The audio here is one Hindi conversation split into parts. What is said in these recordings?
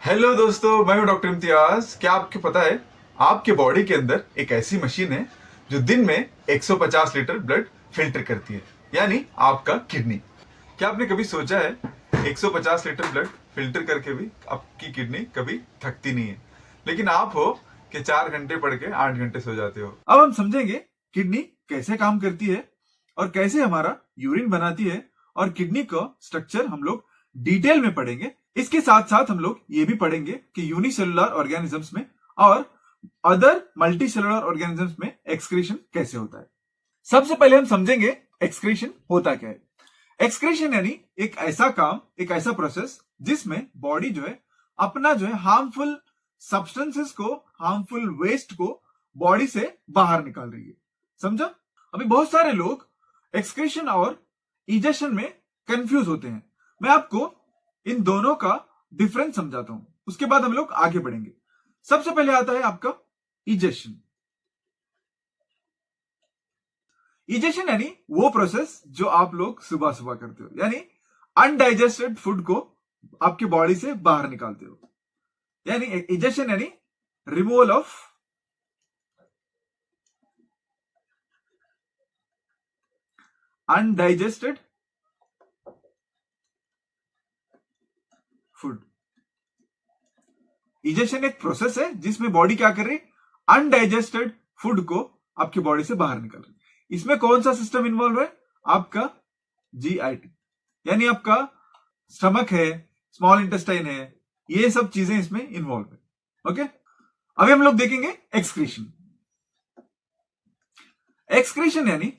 हेलो दोस्तों, मैं हूं डॉक्टर इम्तियाज। क्या आपको पता है आपके बॉडी के अंदर एक ऐसी मशीन है जो दिन में 150 लीटर ब्लड फिल्टर करती है, यानी आपका किडनी। क्या आपने कभी सोचा है 150 लीटर ब्लड फिल्टर करके भी आपकी किडनी कभी थकती नहीं है, लेकिन आप हो कि 4 घंटे पढ़ के 8 घंटे सो जाते हो। अब हम समझेंगे किडनी कैसे काम करती है और कैसे हमारा यूरिन बनाती है, और किडनी का स्ट्रक्चर हम लोग डिटेल में पढ़ेंगे। इसके साथ साथ हम लोग ये भी पढ़ेंगे कि यूनिसेलुलर ऑर्गेनिजम्स में और अदर मल्टी सेलुलर ऑर्गेनिजम्स में एक्सक्रीशन कैसे होता है। सबसे पहले हम समझेंगे एक्सक्रीशन होता क्या है। एक्सक्रीशन यानी एक ऐसा काम, एक ऐसा प्रोसेस जिसमें बॉडी जो है अपना जो है हार्मफुल सब्सटेंसेस को, हार्मफुल वेस्ट को बॉडी से बाहर निकाल रही है। समझा? अभी बहुत सारे लोग एक्सक्रीशन और इजेशन में कंफ्यूज होते हैं। मैं आपको इन दोनों का डिफरेंस समझाता हूं, उसके बाद हम लोग आगे बढ़ेंगे। सबसे पहले आता है आपका इजेशन। इजेशन यानी वो प्रोसेस जो आप लोग सुबह सुबह करते हो, यानी अनडाइजेस्टेड फूड को आपके बॉडी से बाहर निकालते हो। यानी इजेशन यानी removal of undigested food. Egestion एक प्रोसेस है जिसमें बॉडी क्या कर रही है, अनडाइजेस्टेड फूड को आपकी बॉडी से बाहर निकाल रही है। इसमें कौन सा सिस्टम इन्वॉल्व है? आपका जीआईटी, यानी आपका स्टमक है, स्मॉल इंटेस्टाइन है, ये सब चीजें इसमें इन्वॉल्व है। ओके, अभी हम लोग देखेंगे एक्सक्रीशन। एक्सक्रीशन यानी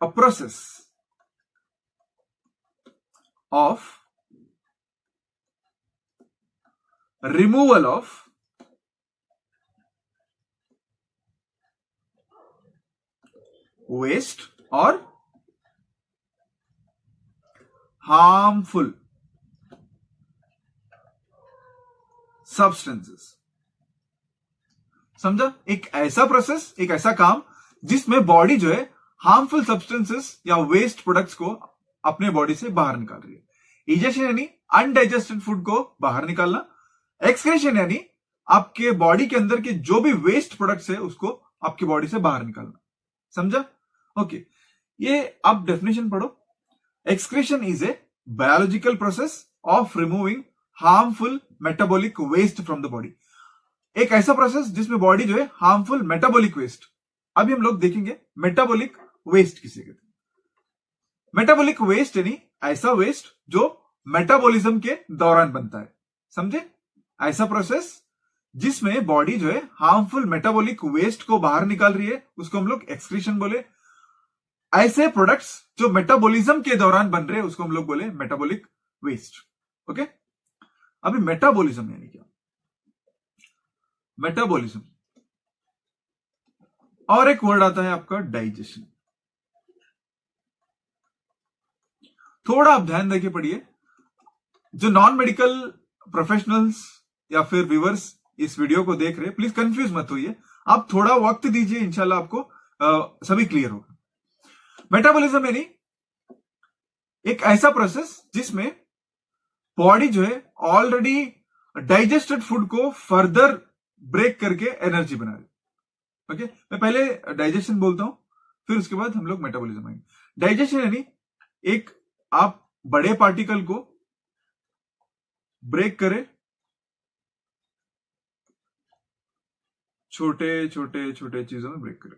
a process of removal of waste or harmful substances। समझा? एक ऐसा प्रोसेस, एक ऐसा काम जिसमें बॉडी जो है हार्मफुल सब्सटेंसेस या वेस्ट प्रोडक्ट्स को अपने बॉडी से बाहर निकाल रही है। इजेशन यानी अनडाइजेस्टेड फूड को बाहर निकालना। एक्सक्रीशन यानी आपके बॉडी के अंदर के जो भी वेस्ट प्रोडक्ट्स है उसको आपकी बॉडी से बाहर निकालना। समझा? ओके, ये आप डेफिनेशन पढ़ो। Excretion is a biological process of removing harmful metabolic waste from the body. एक ऐसा प्रोसेस जिसमें बॉडी जो है हार्मफुल मेटाबॉलिक वेस्ट। अभी हम लोग देखेंगे मेटाबॉलिक वेस्ट किसे कहते हैं। मेटाबॉलिक वेस्ट यानी ऐसा वेस्ट जो मेटाबॉलिज्म के दौरान बनता है। समझे? ऐसा प्रोसेस जिसमें बॉडी जो है हार्मफुल मेटाबॉलिक वेस्ट को बाहर निकाल रही है उसको हम लोग एक्सक्रीशन बोले। ऐसे प्रोडक्ट्स जो मेटाबॉलिज्म के दौरान बन रहे हैं उसको हम लोग बोले मेटाबॉलिक वेस्ट। ओके, अभी मेटाबॉलिज्म यानी क्या? मेटाबॉलिज्म और एक वर्ड आता है आपका डाइजेशन। थोड़ा आप ध्यान देके पढ़िए। जो नॉन मेडिकल प्रोफेशनल्स या फिर व्यूअर्स इस वीडियो को देख रहे हैं, प्लीज कंफ्यूज मत होइए, आप थोड़ा वक्त दीजिए, इंशाल्लाह आपको सभी क्लियर होगा। मेटाबॉलिज्म यानी एक ऐसा प्रोसेस जिसमें बॉडी जो है ऑलरेडी डाइजेस्टेड फूड को फर्दर ब्रेक करके एनर्जी बना रही। ओके, मैं पहले डाइजेशन बोलता हूं, फिर उसके बाद हम लोग मेटाबॉलिज्म आएंगे। डाइजेशन यानी एक आप बड़े पार्टिकल को ब्रेक करें छोटे छोटे छोटे चीजों में ब्रेक करें,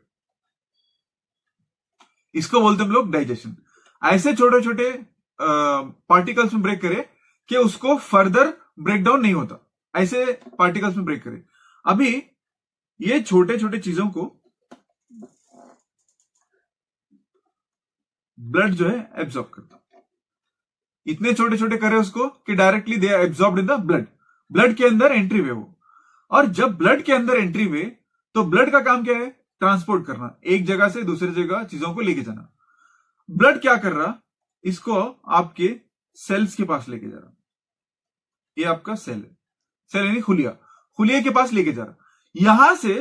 इसको बोलते हम लोग डाइजेशन। ऐसे छोटे छोटे पार्टिकल्स में ब्रेक करें कि उसको फर्दर ब्रेक डाउन नहीं होता, ऐसे पार्टिकल्स में ब्रेक करें। अभी ये छोटे छोटे चीजों को ब्लड जो है एब्जॉर्ब करता, इतने छोटे छोटे करे उसको कि directly they are absorbed in the blood. Blood के अंदर एंट्री वे वो, और जब ब्लड के अंदर एंट्री वे तो ब्लड का काम क्या है? ट्रांसपोर्ट करना, एक जगह से दूसरी जगह चीजों को लेके जाना। ब्लड क्या कर रहा? इसको आपके सेल्स के पास लेके जा रहा। ये आपका सेल है, सेल यानी खुलिया, खुलिया के पास लेके जा रहा। यहां से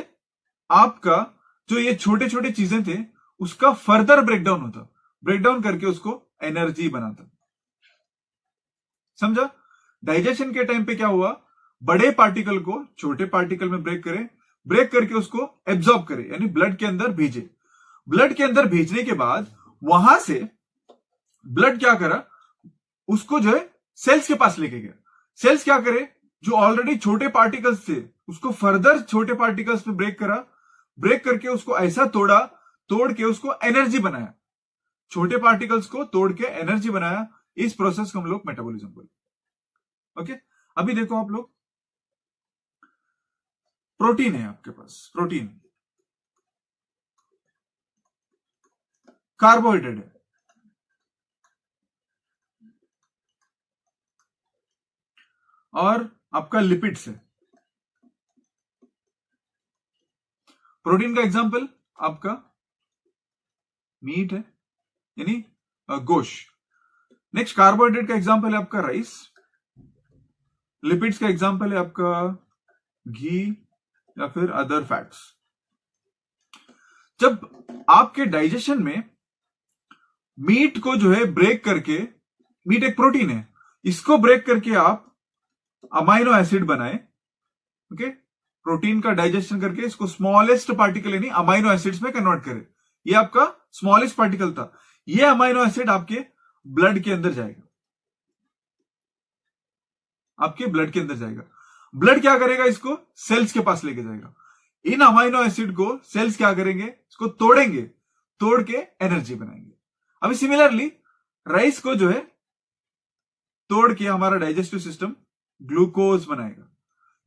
आपका जो ये छोटे छोटे चीजें थे उसका फर्दर ब्रेकडाउन होता, ब्रेक डाउन करके उसको एनर्जी बनाता। समझा? डाइजेशन के टाइम पे क्या हुआ, बड़े पार्टिकल को छोटे पार्टिकल में ब्रेक करे, ब्रेक करके उसको एब्जॉर्ब करे, यानी ब्लड के अंदर भेजे। ब्लड के अंदर भेजने के बाद वहां से ब्लड क्या करा, उसको जो है सेल्स के पास लेके गया। सेल्स क्या करे, जो ऑलरेडी छोटे पार्टिकल्स थे उसको फर्दर छोटे पार्टिकल्स में ब्रेक करा, ब्रेक करके उसको ऐसा तोड़ा, तोड़ के उसको एनर्जी बनाया। छोटे पार्टिकल्स को तोड़ के एनर्जी बनाया। इस प्रोसेस को हम लोग मेटाबॉलिज्म बोलते। ओके, अभी देखो आप लोग, प्रोटीन है आपके पास, प्रोटीन कार्बोहाइड्रेट है, और आपका लिपिड्स है। प्रोटीन का एग्जांपल आपका मीट है, यानी गोश्त। नेक्स्ट, कार्बोहाइड्रेट का एग्जांपल है आपका राइस। लिपिड्स का एग्जांपल है आपका घी या फिर अदर फैट्स। जब आपके डाइजेशन में मीट को जो है ब्रेक करके, मीट एक प्रोटीन है, इसको ब्रेक करके आप अमाइनो एसिड बनाए। ओके, प्रोटीन का डाइजेशन करके इसको स्मॉलेस्ट पार्टिकल यानी अमाइनो एसिड्स में कन्वर्ट करे। ये आपका स्मॉलेस्ट पार्टिकल था। ये अमाइनो एसिड आपके ब्लड के अंदर जाएगा, आपके ब्लड के अंदर जाएगा। ब्लड क्या करेगा, इसको सेल्स के पास लेके जाएगा। इन अमाइनो एसिड को सेल्स क्या करेंगे, इसको तोड़ेंगे, तोड़ के एनर्जी बनाएंगे। अभी सिमिलरली राइस को जो है तोड़ के हमारा डाइजेस्टिव सिस्टम ग्लूकोज बनाएगा।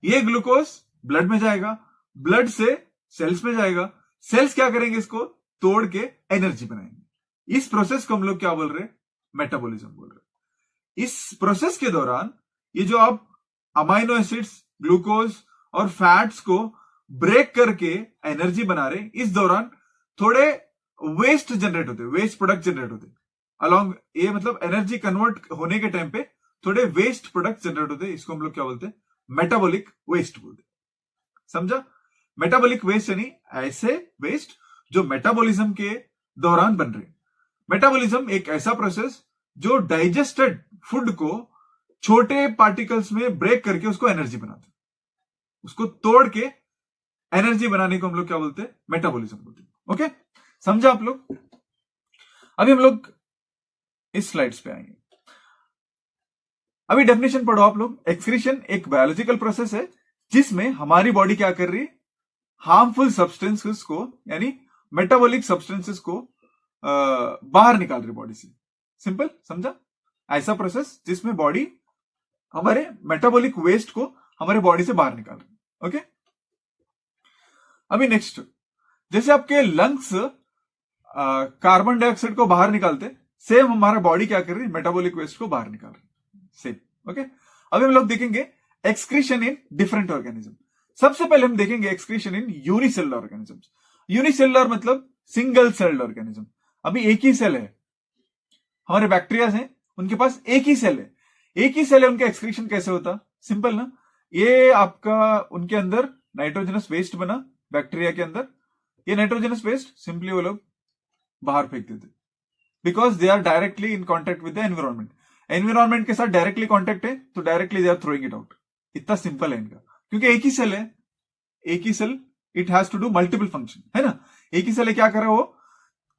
ये ग्लूकोज ब्लड में जाएगा, ब्लड से सेल्स में जाएगा, सेल्स क्या करेंगे, इसको तोड़ के एनर्जी बनाएंगे। इस प्रोसेस को हम लोग क्या बोल रहे हैं, मेटाबॉलिज्म बोल रहे हैं। इस प्रोसेस के दौरान ये जो आप अमाइनो एसिड्स, ग्लूकोज और फैट्स को ब्रेक करके एनर्जी बना रहे, इस दौरान थोड़े वेस्ट जनरेट होते, वेस्ट प्रोडक्ट जनरेट होते अलॉन्ग। ये मतलब एनर्जी कन्वर्ट होने के टाइम पे थोड़े वेस्ट प्रोडक्ट जनरेट होते, इसको हम लोग क्या बोलते हैं, मेटाबॉलिक वेस्ट बोलते। समझा? मेटाबॉलिक वेस्ट यानी ऐसे वेस्ट जो मेटाबॉलिज्म के दौरान बन रहे। मेटाबॉलिज्म एक ऐसा प्रोसेस जो डाइजेस्टेड फूड को छोटे पार्टिकल्स में ब्रेक करके उसको एनर्जी बनाते, उसको तोड़ के एनर्जी बनाने को हम लोग क्या बोलते हैं, मेटाबॉलिज्म बोलते हैं। ओके, समझा आप लोग? अभी हम लोग इस स्लाइड्स पे आएंगे। अभी डेफिनेशन पढ़ो आप लोग। एक्सक्रीशन एक बायोलॉजिकल प्रोसेस है जिसमें हमारी बॉडी क्या कर रही है, हार्मफुल सब्सटेंसेस को यानी मेटाबॉलिक सब्सटेंसेस को बाहर निकाल रही बॉडी से। सिंपल, समझा? ऐसा प्रोसेस जिसमें बॉडी हमारे मेटाबॉलिक वेस्ट को हमारे बॉडी से बाहर निकाल रही है। ओके, अभी नेक्स्ट, जैसे आपके लंग्स कार्बन डाइऑक्साइड को बाहर निकालते, सेम हमारा बॉडी क्या कर रही है, मेटाबॉलिक वेस्ट को बाहर निकाल रही है। सेम। ओके, अभी हम लोग देखेंगे एक्सक्रीशन इन डिफरेंट ऑर्गेनिज्म। सबसे पहले हम देखेंगे एक्सक्रीशन इन यूनिसेलुलर ऑर्गेनिजम्स। यूनिसेलुलर मतलब सिंगल सेल्ड ऑर्गेनिज्म। अभी एक ही सेल है, हमारे बैक्टीरिया हैं, उनके पास एक ही सेल है, एक ही सेल है, उनका एक्सक्रीशन कैसे होता? सिंपल ना, ये आपका उनके अंदर नाइट्रोजनस वेस्ट बना बैक्टीरिया के अंदर, ये नाइट्रोजनस वेस्ट सिंपली वो लोग बाहर फेंक देते, because they are directly in contact with the environment. Environment के साथ डायरेक्टली कॉन्टेक्ट है तो directly they are throwing it out. इतना सिंपल है इनका, क्योंकि एक ही सेल है, एक ही cell, it has to do multiple function, है ना। एक ही सेल है, क्या करा वो,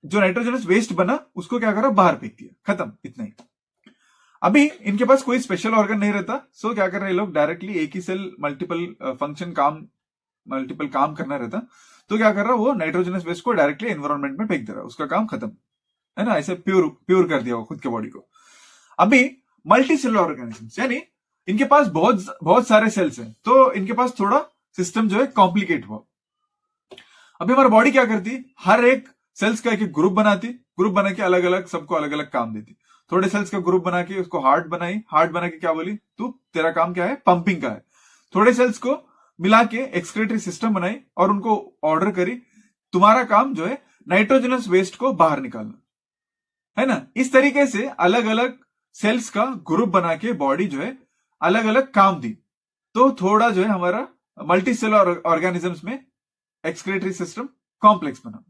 जो नाइट्रोजनस वेस्ट बना उसको क्या करा, बाहर फेंक दिया, खत्म, इतना ही। अभी इनके पास कोई स्पेशल ऑर्गन नहीं रहता, सो क्या कर रहे हैं लोग, डायरेक्टली एक ही सेल मल्टीपल फंक्शन मल्टीपल काम करना रहता, तो क्या कर रहा है वो नाइट्रोजनस वेस्ट को डायरेक्टली एनवायरमेंट में फेंक दे रहा है, उसका काम खत्म, है ना। ऐसे प्योर कर दिया वो खुद के बॉडी को। अभी मल्टी सेलुलर ऑर्गेनिजम्स यानी इनके पास बहुत सारे सेल्स हैं, तो इनके पास थोड़ा सिस्टम जो है कॉम्प्लिकेट हुआ। अभी हमारी बॉडी क्या करती, हर एक सेल्स का एक ग्रुप बनाती, ग्रुप बना के अलग अलग सबको अलग अलग काम देती। थोड़े सेल्स का ग्रुप बना के उसको हार्ट बनाई, हार्ट बना के क्या बोली, तू तेरा काम क्या है, पंपिंग का है। थोड़े सेल्स को मिला के एक्सक्रीटरी सिस्टम बनाई और उनको ऑर्डर करी, तुम्हारा काम जो है नाइट्रोजनस वेस्ट को बाहर निकालना, है ना। इस तरीके से अलग अलग सेल्स का ग्रुप बना के बॉडी जो है अलग अलग काम दी, तो थोड़ा जो है हमारा मल्टी सेलुलर ऑर्गेनिजम्स में एक्सक्रीटरी सिस्टम कॉम्प्लेक्स बना।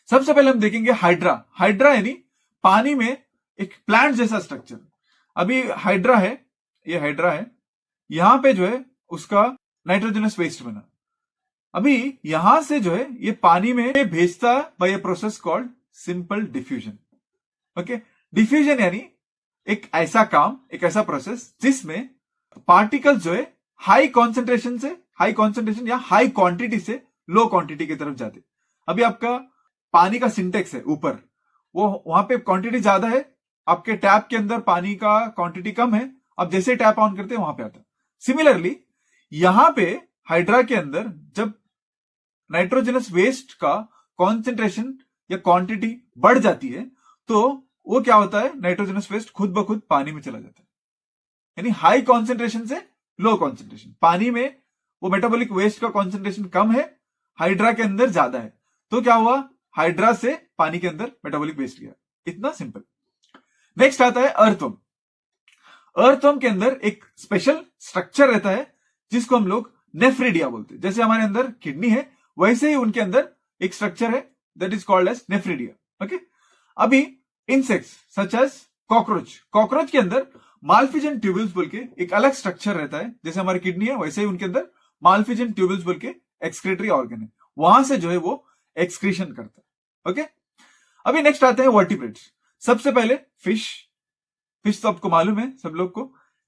सबसे पहले हम देखेंगे हाइड्रा। हाइड्रा यानी पानी में एक प्लांट जैसा स्ट्रक्चर। अभी हाइड्रा है, ये हाइड्रा है, यहां पे जो है उसका नाइट्रोजनस वेस्ट बना। अभी यहां से जो है ये पानी में भेजता by a process called simple diffusion. Okay, diffusion यानी एक ऐसा काम, एक ऐसा प्रोसेस जिसमें पार्टिकल्स जो है हाई कॉन्सेंट्रेशन या हाई क्वांटिटी से लो क्वांटिटी की तरफ जाते। अभी आपका पानी का सिंटेक्स है ऊपर, वो वहां पे क्वांटिटी ज्यादा है, आपके टैप के अंदर पानी का क्वांटिटी कम है, आप जैसे टैप ऑन करते हैं वहां पे आता है। सिमिलरली यहां पे हाइड्रा के अंदर जब नाइट्रोजनस वेस्ट का कॉन्सेंट्रेशन या क्वांटिटी बढ़ जाती है तो वो क्या होता है, नाइट्रोजनस वेस्ट खुद ब खुद पानी में चला जाता है। यानी हाई कॉन्सेंट्रेशन से लो कॉन्सेंट्रेशन, पानी में वो मेटाबॉलिक वेस्ट का कॉन्सेंट्रेशन कम है, हाइड्रा के अंदर ज्यादा है, तो क्या हुआ, हाइड्रा से पानी के अंदर मेटाबॉलिक वेस्ट गया। इतना सिंपल। नेक्स्ट आता है अर्थवर्म। अर्थवर्म के अंदर एक स्पेशल स्ट्रक्चर रहता है जिसको हम लोग नेफ्रिडिया बोलते हैं। जैसे हमारे अंदर किडनी है वैसे ही उनके अंदर एक स्ट्रक्चर है that is called as nephridia. Okay, अभी इंसेक्ट्स सच एज कॉकरोच के अंदर माल्फिजन ट्यूब्यूल्स बोल के एक अलग स्ट्रक्चर रहता है। जैसे हमारी किडनी है वैसे ही उनके अंदर माल्फिजन ट्यूब्यूल्स बोल के एक्सक्रीटरी ऑर्गन है, वहां से जो है वो एक्सक्रीशन करता है। ओके, अभी नेक्स्ट आते हैं वर्टिब्रेट्स। सबसे पहले फिश तो आपको मालूम है सब लोग को।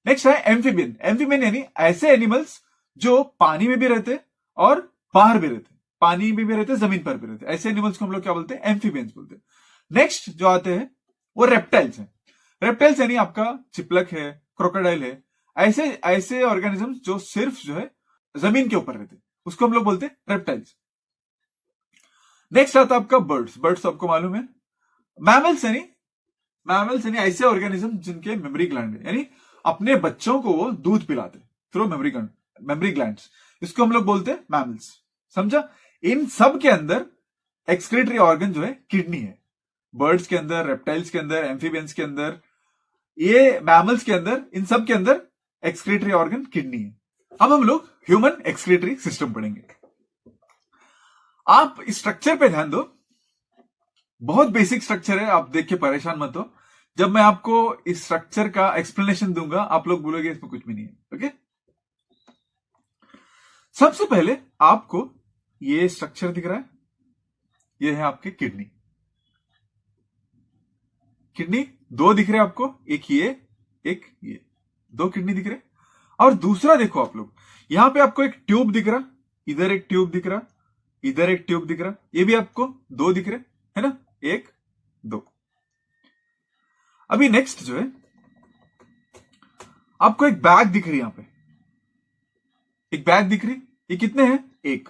नेक्स्ट है एम्फीबियन यानी ऐसे एनिमल्स जो पानी में भी रहते और बाहर भी रहते, पानी में भी रहते, जमीन पर भी रहते, ऐसे एनिमल्स को हम लोग क्या बोलते हैं, एम्फीबियंस बोलते हैं। नेक्स्ट जो आते हैं वो रेप्टाइल्स हैं। रेप्टाइल्स यानी आपका चिपलक है, क्रोकोडाइल है, ऐसे ऑर्गेनिजम्स जो सिर्फ जो है जमीन के ऊपर रहते, उसको हम लोग बोलते हैं रेप्टाइल्स। नेक्स्ट आता है आपका बर्ड्स आपको मालूम है। मैमल्स यानी ऐसे ऑर्गेनिज्म जिनके मेमोरी ग्लैंड है, यानी अपने बच्चों को वो दूध पिलाते थ्रू मेमोरी ग्लैंड्स, इसको हम लोग बोलते हैं मैमल्स। समझा? इन सब के अंदर एक्सक्रीटरी ऑर्गन जो है किडनी है। बर्ड्स के अंदर, रेप्टाइल्स के अंदर, एम्फीबियंस के अंदर, ये मैमल्स के अंदर, इन सब के अंदर एक्सक्रीटरी ऑर्गन किडनी है। अब हम लोग ह्यूमन एक्सक्रीटरी सिस्टम पढ़ेंगे। आप इस स्ट्रक्चर पे ध्यान दो, बहुत बेसिक स्ट्रक्चर है, आप देख के परेशान मत हो। जब मैं आपको इस स्ट्रक्चर का एक्सप्लेनेशन दूंगा आप लोग बोलोगे इसमें कुछ भी नहीं है। ओके, सबसे पहले आपको ये स्ट्रक्चर दिख रहा है, ये है आपके किडनी दो दिख रहे हैं आपको, एक ये दो किडनी दिख रहे। और दूसरा देखो आप लोग, यहां पे आपको एक ट्यूब दिख रहा, इधर एक ट्यूब दिख रहा, इधर एक ट्यूब दिख रहा, ये भी आपको दो दिख रहे है ना, एक दो। अभी नेक्स्ट जो है आपको एक बैग दिख रही, यहां पे एक बैग दिख रही, ये कितने हैं, एक।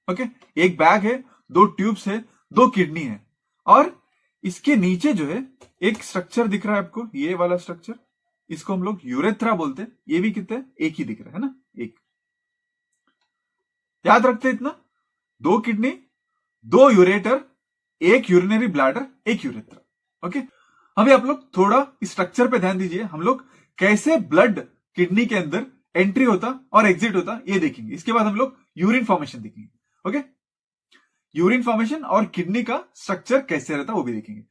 ओके, एक बैग है, दो ट्यूब्स है, दो किडनी है, और इसके नीचे जो है एक स्ट्रक्चर दिख रहा है आपको, ये वाला स्ट्रक्चर, इसको हम लोग यूरेथ्रा बोलते हैं। ये भी कितने, एक ही दिख रहा है ना, एक। याद रखते इतना, दो किडनी, दो यूरेटर, एक यूरिनरी ब्लैडर, एक यूरेथ्रा। ओके, अभी आप लोग थोड़ा इस स्ट्रक्चर पे ध्यान दीजिए। हम लोग कैसे ब्लड किडनी के अंदर एंट्री होता और एग्जिट होता ये देखेंगे। इसके बाद हम लोग यूरिन फॉर्मेशन देखेंगे। ओके, यूरिन फॉर्मेशन और किडनी का स्ट्रक्चर कैसे रहता है वो भी देखेंगे।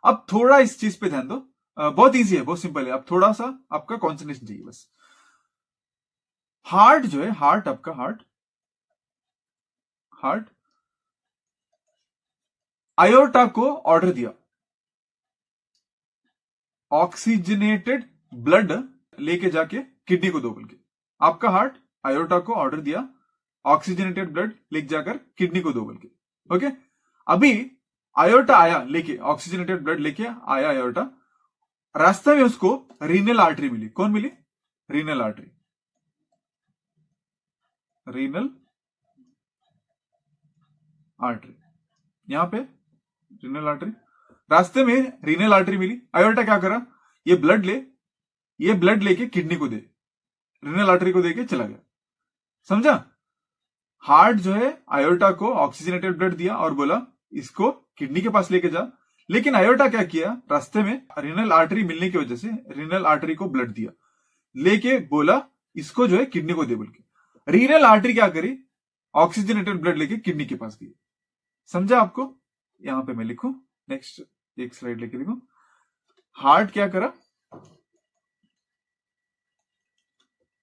अब थोड़ा इस चीज पे ध्यान दो, बहुत इजी है, बहुत सिंपल है। अब थोड़ा सा आपका कॉन्सेंट्रेशन चाहिए बस। हार्ट जो है, आपका हार्ट आयोर्टा को ऑर्डर दिया ऑक्सीजनेटेड ब्लड लेके जाके किडनी को दो बोल के। आपका हार्ट आयोर्टा को ऑर्डर दिया ऑक्सीजनेटेड ब्लड लेके जाकर किडनी को दो बोल के। ओके, अभी आयोर्टा आया लेके, ऑक्सीजनेटेड ब्लड लेके आया आयोर्टा, रास्ते में उसको रीनल आर्टरी मिली। कौन मिली, रीनल आर्टरी, यहां पे रीनल आर्टरी, रास्ते में रीनल आर्टरी मिली। आयोर्टा क्या करा, ये ब्लड लेके किडनी को दे, रीनल आर्टरी को देके चला गया। समझा? हार्ट जो है आयोर्टा को ऑक्सीजनेटेड ब्लड दिया और बोला इसको किडनी के पास लेके जा, लेकिन आयोर्टा क्या किया, रास्ते में रीनल आर्टरी मिलने की वजह से रीनल आर्टरी को ब्लड दिया, लेके बोला इसको जो है किडनी को दे बोल के। रीनल आर्टरी क्या करी, ऑक्सीजनेटेड ब्लड लेके किडनी के पास गई। समझा आपको? यहां पे मैं लिखूं, नेक्स्ट एक स्लाइड लेके लिखूं। हार्ट क्या करा,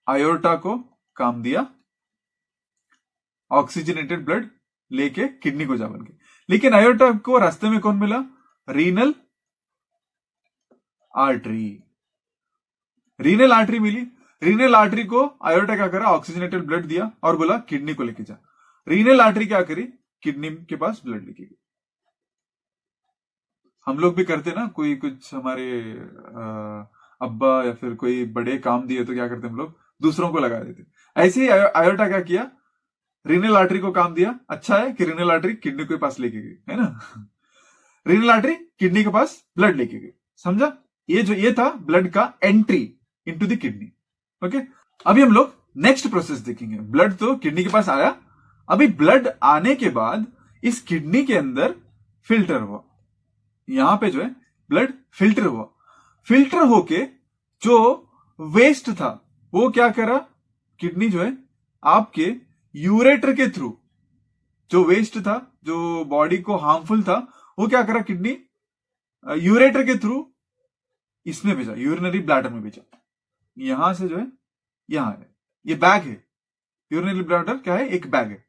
आयोर्टा को काम दिया, ऑक्सीजनेटेड ब्लड लेके किडनी को जा बन के। लेकिन आयोर्टा को रास्ते में कौन मिला, रीनल आर्टरी। रीनल आर्टरी मिली, रीनल आर्टरी को आयोर्टा क्या करा, ऑक्सीजनेटेड ब्लड दिया और बोला किडनी को लेके जा। रीनल आर्टरी क्या करी, किडनी के पास ब्लड लेके गई। हम लोग भी करते ना, कोई कुछ हमारे अब्बा या फिर कोई बड़े काम दिए तो क्या करते हम लोग, दूसरों को लगा देते। ऐसे ही आयोर्टा क्या किया, रीनल आर्टरी को काम दिया। अच्छा है कि रीनल आर्टरी किडनी के पास लेके गई, है ना। रीनल आर्टरी किडनी के पास ब्लड लेके गई, समझा? ये था ब्लड का entry into the kidney. Okay, अभी हम लोग नेक्स्ट प्रोसेस देखेंगे। ब्लड तो किडनी के पास आया, अभी ब्लड आने के बाद इस किडनी के अंदर फिल्टर हुआ। यहां पे जो है ब्लड फिल्टर हुआ, फिल्टर होके जो वेस्ट था वो क्या करा, किडनी जो है आपके यूरेटर के थ्रू, जो वेस्ट था जो बॉडी को हार्मफुल था, वो क्या करा, किडनी यूरेटर के थ्रू इसमें भेजा, यूरिनरी ब्लैडर में भेजा। यहां से जो है यहां है, ये बैग है, यूरिनरी ब्लैडर क्या है, एक बैग है।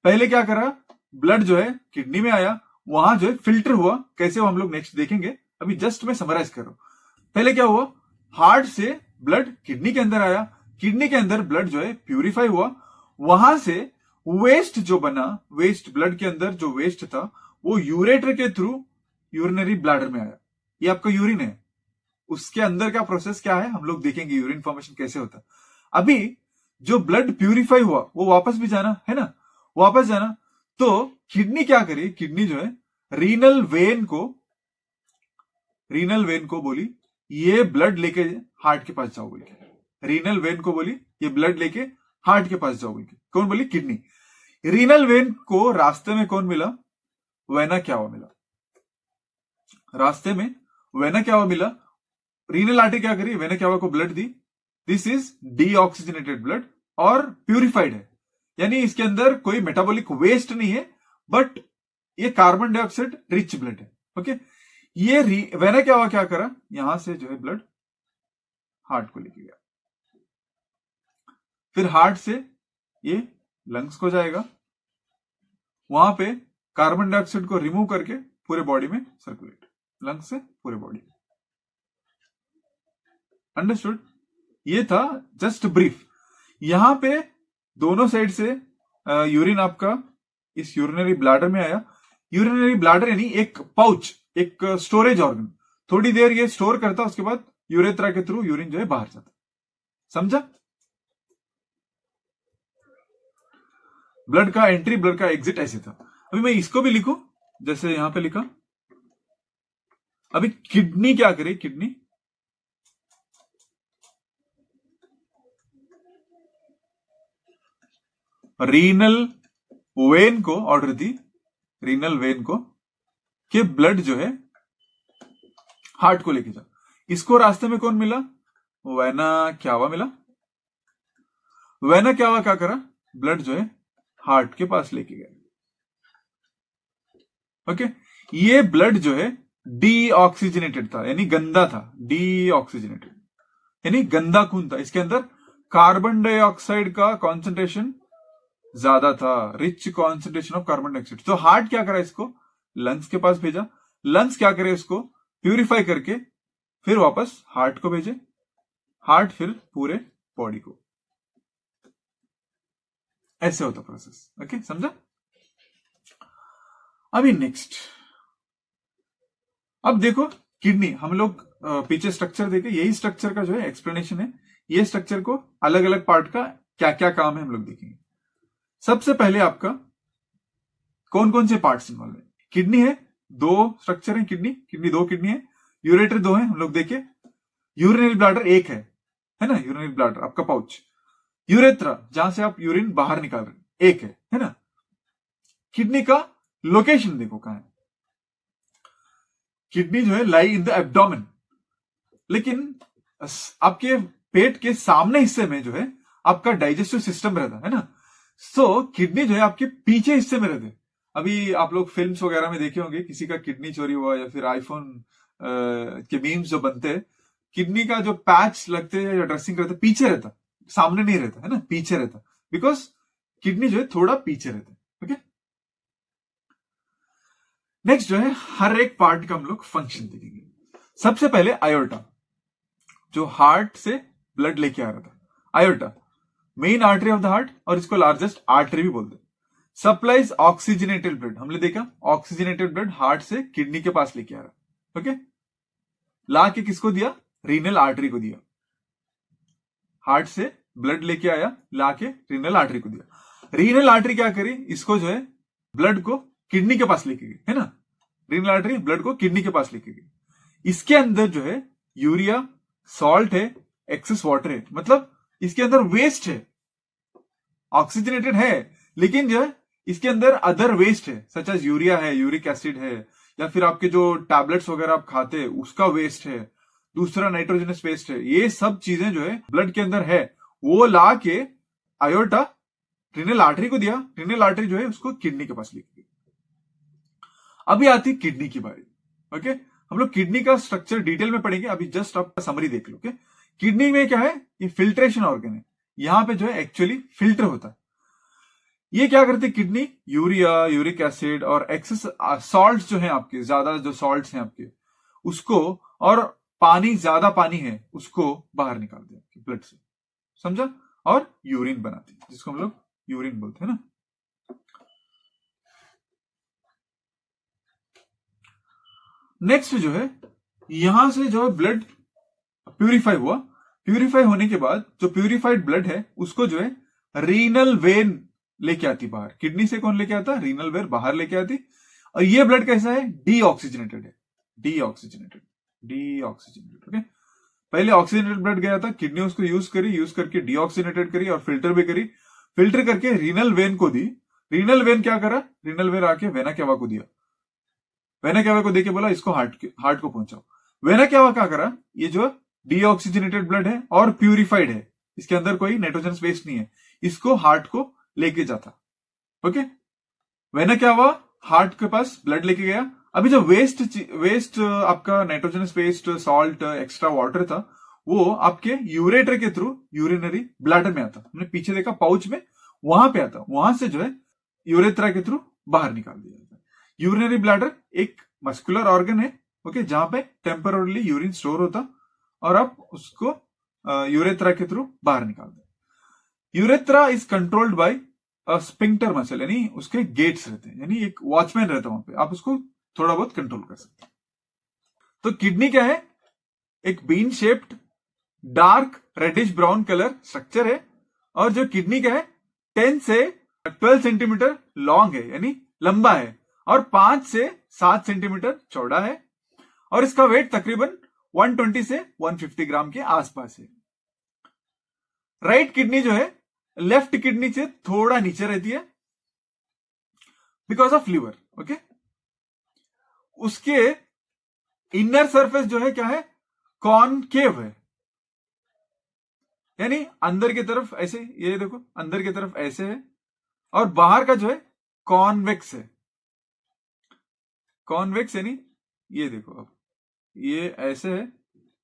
पहले क्या करा, ब्लड जो है किडनी में आया, वहां जो है फिल्टर हुआ। कैसे वो हम लोग नेक्स्ट देखेंगे, अभी जस्ट मैं समराइज कर रहा हूं। पहले क्या हुआ, हार्ट से ब्लड किडनी के अंदर आया, किडनी के अंदर ब्लड जो है प्यूरिफाई हुआ, वहां से वेस्ट जो बना, वेस्ट ब्लड के अंदर जो वेस्ट था वो यूरेटर के थ्रू यूरिनरी ब्लैडर में आया। ये आपका यूरिन है, उसके अंदर का प्रोसेस क्या है हम लोग देखेंगे, यूरिन फॉर्मेशन कैसे होता है। अभी जो ब्लड प्यूरिफाई हुआ वो वापस भी जाना है ना, वापस जाना। तो किडनी क्या करी, किडनी जो है रीनल वेन को बोली ये ब्लड लेके हार्ट के पास जाओ बोल के। रीनल वेन को बोली ये ब्लड लेके हार्ट के पास जाओ बोल के। कौन बोली, किडनी। रीनल वेन को रास्ते में कौन मिला, वेना क्यावा मिला। रास्ते में वेना क्यावा मिला। रीनल आर्टरी क्या करी, वेना क्यावा को blood the. This is deoxygenated blood और प्यूरिफाइड है, यानी इसके अंदर कोई मेटाबॉलिक वेस्ट नहीं है, बट ये कार्बन डाइऑक्साइड रिच ब्लड है। ओके, ये वेना क्यावा क्या करा, यहां से जो है ब्लड हार्ट को लेके गया, फिर हार्ट से ये लंग्स को जाएगा, वहां पे कार्बन डाइऑक्साइड को रिमूव करके पूरे बॉडी में सर्कुलेट, लंग्स से पूरे बॉडी में। अंडरस्टूड? ये था जस्ट ब्रीफ। यहां पे दोनों साइड से यूरिन आपका इस यूरिनरी ब्लैडर में आया। यूरिनरी ब्लैडर यानी एक पाउच, एक स्टोरेज ऑर्गन, थोड़ी देर ये स्टोर करता, उसके बाद यूरेथ्रा के थ्रू यूरिन जो है बाहर जाता। समझा? ब्लड का एंट्री, ब्लड का एग्जिट ऐसे था। अभी मैं इसको भी लिखूं, जैसे यहां पे लिखा। अभी किडनी क्या करे, किडनी रीनल वेन को ऑर्डर दी, रीनल वेन को कि ब्लड जो है हार्ट को लेके जा। इसको रास्ते में कौन मिला, वेना क्यावा मिला। वेना क्यावा क्या करा, ब्लड जो है हार्ट के पास लेके गया। ओके, ये ब्लड जो है डीऑक्सीजनेटेड था, यानी गंदा था, डीऑक्सीजनेटेड यानी गंदा खून था। इसके अंदर कार्बन डाइऑक्साइड का कॉन्सेंट्रेशन ज्यादा था, rich concentration of carbon dioxide. तो हार्ट क्या करा, इसको लंग्स के पास भेजा। लंग्स क्या करे, इसको प्यूरिफाई करके फिर वापस हार्ट को भेजे, हार्ट फिर पूरे बॉडी को। ऐसे होता प्रोसेस। ओके, समझा? अभी नेक्स्ट, अब देखो किडनी, हम लोग पीछे स्ट्रक्चर देखे, यही स्ट्रक्चर का जो है एक्सप्लेनेशन है। ये स्ट्रक्चर को अलग अलग पार्ट का क्या क्या काम है हम लोग देखेंगे। सबसे पहले आपका कौन कौन से पार्ट्स इन्वॉल्व है। किडनी है, दो स्ट्रक्चर है, किडनी दो किडनी है, यूरेटर दो है, हम लोग देखे। यूरिनरी ब्लैडर एक है ना, यूरिनरी ब्लैडर आपका पाउच। यूरेथ्रा जहां से आप यूरिन बाहर निकाल रहे, एक है ना। किडनी का लोकेशन देखो कहां है। किडनी जो है लाई इन द एब्डोमेन, लेकिन आपके पेट के सामने हिस्से में जो है आपका डाइजेस्टिव सिस्टम रहता है ना। सो किडनी जो है आपके पीछे हिस्से में रहते। अभी आप लोग फिल्म्स वगैरह में देखे होंगे, किसी का किडनी चोरी हुआ या फिर आईफोन के मीम्स जो बनते हैं, किडनी का जो पैच लगते हैं या ड्रेसिंग करते हैं पीछे रहता, सामने नहीं रहता है ना, पीछे रहता, बिकॉज किडनी जो है थोड़ा पीछे रहता है। ओके, नेक्स्ट जो है हर एक पार्ट का हम लोग फंक्शन देखेंगे। सबसे पहले आयोर्टा, जो हार्ट से ब्लड लेके आ रहा था। Aorta main artery of the heart, और इसको लार्जेस्ट आर्टरी भी बोलते हैं। सप्लाइज ऑक्सीजनेटेड ब्लड, हमने देखा ऑक्सीजनेटेड ब्लड हार्ट से किडनी के पास लेके आ रहा। ओके, ला के किसको दिया? रीनल आर्टरी को दिया। हार्ट से ब्लड लेके आया, ला के रीनल आर्टरी को दिया। रीनल आर्टरी क्या करी? इसको जो है ब्लड को किडनी के पास लेके गई, है ना। रीनल आर्टरी ब्लड को किडनी के पास लेके गई। इसके अंदर जो है यूरिया, सॉल्ट है, एक्सेस वाटर है, मतलब इसके अंदर वेस्ट है। ऑक्सीजनेटेड है लेकिन जो है इसके अंदर अदर वेस्ट है, सच एज यूरिया है, यूरिक एसिड है, या फिर आपके जो टैबलेट्स वगैरह आप खाते हैं उसका वेस्ट है, दूसरा नाइट्रोजनस वेस्ट है। ये सब चीजें जो है ब्लड के अंदर है, वो ला के आयोटा रीनल आर्टरी को दिया। रीनल आर्टरी जो है उसको किडनी के पास लेके गई। अभी आती किडनी की बारी। ओके, हम लोग किडनी का स्ट्रक्चर डिटेल में पढ़ेंगे, अभी जस्ट आप समरी देख लो। ओके, किडनी में क्या है? ये फिल्ट्रेशन ऑर्गन है। यहां पे जो है एक्चुअली फिल्टर होता है। ये क्या करती है किडनी? यूरिया, यूरिक एसिड और एक्सेस सॉल्ट जो है आपके, ज्यादा जो सॉल्ट्स हैं आपके उसको, और पानी, ज्यादा पानी है उसको बाहर निकालते हैं ब्लड से, समझा? और यूरिन बनाती है, जिसको हम लोग यूरिन बोलते हैं ना। नेक्स्ट जो है यहां से जो है ब्लड प्यूरिफाई हुआ। प्यूरिफाई होने के बाद जो प्यूरिफाइड ब्लड है उसको जो है रीनल वेन लेके आती बाहर। किडनी से कौन लेके आता? रीनल वेन बाहर लेके आती। और ये ब्लड कैसा है? डीऑक्सीजनेटेड है। Deoxygenated, deoxygenated. ओके, पहले ऑक्सीजनेटेड ब्लड गया था, किडनी उसको यूज करी, यूज करके डीऑक्सीजनेटेड करी और फिल्टर भी करी। फिल्टर करके रीनल वेन को दी। रीनल वेन क्या करा? रीनल वेन आके वेना केवा को दिया। वेना केवा को देके बोला इसको हार्ट को पहुंचाओ। वेना केवा क्या करा? ये जो डीऑक्सीजनेटेड ब्लड है और प्यूरिफाइड है, इसके अंदर कोई नाइट्रोजन वेस्ट नहीं है, इसको हार्ट को लेके जाता। ओके, वेना क्या हुआ? हार्ट के पास ब्लड लेके गया। अभी जो वेस्ट आपका nitrogenous waste, salt, extra water था, वो आपके यूरेटर के थ्रू यूरिनरी ब्लैडर में आता। हमने पीछे देखा पाउच में, वहां पे आता, वहां से जो है यूरेथ्रा के थ्रू बाहर निकाल दिया जाता है। यूरिनरी ब्लैडर एक मस्कुलर ऑर्गन है, ओके, जहां पे टेम्पररी यूरिन स्टोर होता और आप उसको यूरेथ्रा के थ्रू बाहर निकाल दे। Urethra is controlled by sphincter muscle, यानी उसके गेट्स रहते हैं, यानी एक वॉचमैन रहता है वहां पे, आप उसको थोड़ा बहुत कंट्रोल कर सकते हैं। तो किडनी क्या है? एक bean shaped dark reddish brown colour structure है, और जो किडनी का है 10 से 12 सेंटीमीटर लॉन्ग है, यानी लंबा है, और 5 से 7 सेंटीमीटर चौड़ा है, और इसका वेट तकरीबन 120 से 150 ग्राम के आसपास है। राइट किडनी जो है लेफ्ट किडनी से थोड़ा नीचे रहती है बिकॉज ऑफ लीवर। ओके, उसके इनर सरफेस जो है क्या है? कॉनकेव है, यानी अंदर की तरफ ऐसे, ये देखो अंदर की तरफ ऐसे है, और बाहर का जो है कॉन्वेक्स है। कॉन्वेक्स यानी ये देखो, अब ये ऐसे है,